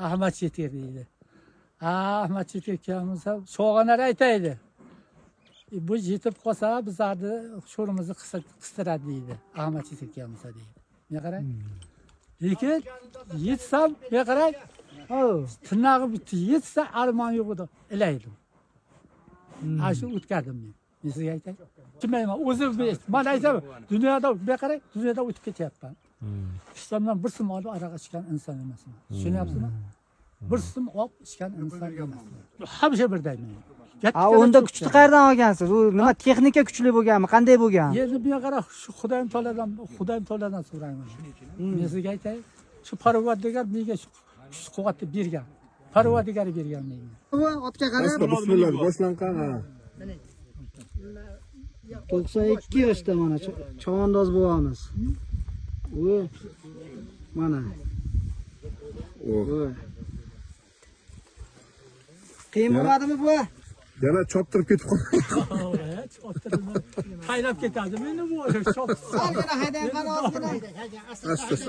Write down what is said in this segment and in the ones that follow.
Ahmet Çetir deydi. Ahmet Çetir kelmese soğanar aytaydı. Bu yetib qolsa bizlarni sho'rimizni qistiradi deydi. Ahmet Çetir kelmese deydi. Ne qarang? Lekin yetsam, ne qarang? Tirnog'i bitti. Yetsa armon yo'q edi. Ilaydim. Shu o'tkadim men. Men sizga aytay. Tushunmayman. O'zim men aytaman. Dunyoda, bu qarang, dunyoda o'tib ketyapman. Ishlamdan bir sim olib aroq ichgan inson emasman. Tushunyapsizmi? Bir sim olib ichgan inson emasman. Hamisha birdayman. Unda kuchni qayerdan olgansiz? U nima texnika kuchli bo'lganmi? Qanday bo'lgan? Endi bu yoqqa shu Xudoyim taoladan so'rayman. Men sizga aytay, shu Parvardigar menga shu quvvatni bergan. Parvardigar bergan menga. Otga qarab, bismillah, boshlan qana. 92 yoshda mana chavandoz bo'lamiz. U mana. Qiyin bo'ladimi bu? Yana choptirib ketib qoldi. Haydab ketadi. Meni bu choptirib. Yana haydang qani ozgina. Astis.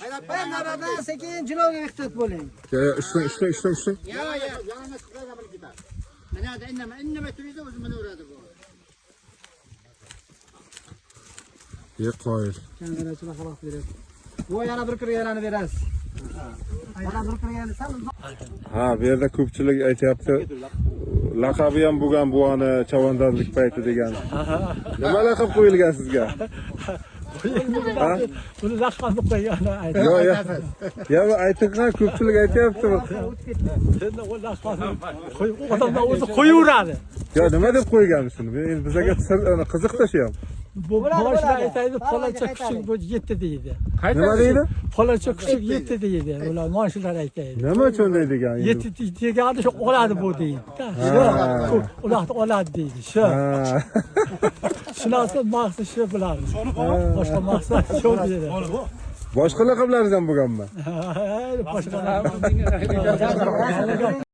Haydab qo'ying, naradan sekin jilovga ehtiyot bo'ling. Ya, ishlang. Mana hada innama turida o'zi mana uradi bu. Ye qo'yil. Kamerachilar xaloq beradi. Bu yana bir kirganini berasiz. Yana bir kirganini sal Ha, bu yerda ko'pchilik aytyapti. Laqabi ham bo'lgan buvani chavandozlik payti degan. Nima laqab qo'yilgan sizga? Buni laqabni qo'ygani aytdi. Yo'q, ya aytgan ko'pchilik aytyapti. Endi u laqabni odamlar o'zi qo'yaveradi. Ya nima deb qo'ygan shuni? Endi bizga qiziqda shu ham. Bu boshlar aytadi, faloncha kuchuk bu yetdi deydi. Nima deydi? Faloncha kuchuk yetdi deydi. Ular moshinlar aytadi. Nima uchun deydigan endi? Yetti degani shu oladi bu deydi. Ularni oladi deydi. Shu. Shunasi maqsad shu bilan. Boshqa maqsad shu deydi. Boshqa laqablaringiz ham bo'lganmi? Boshqa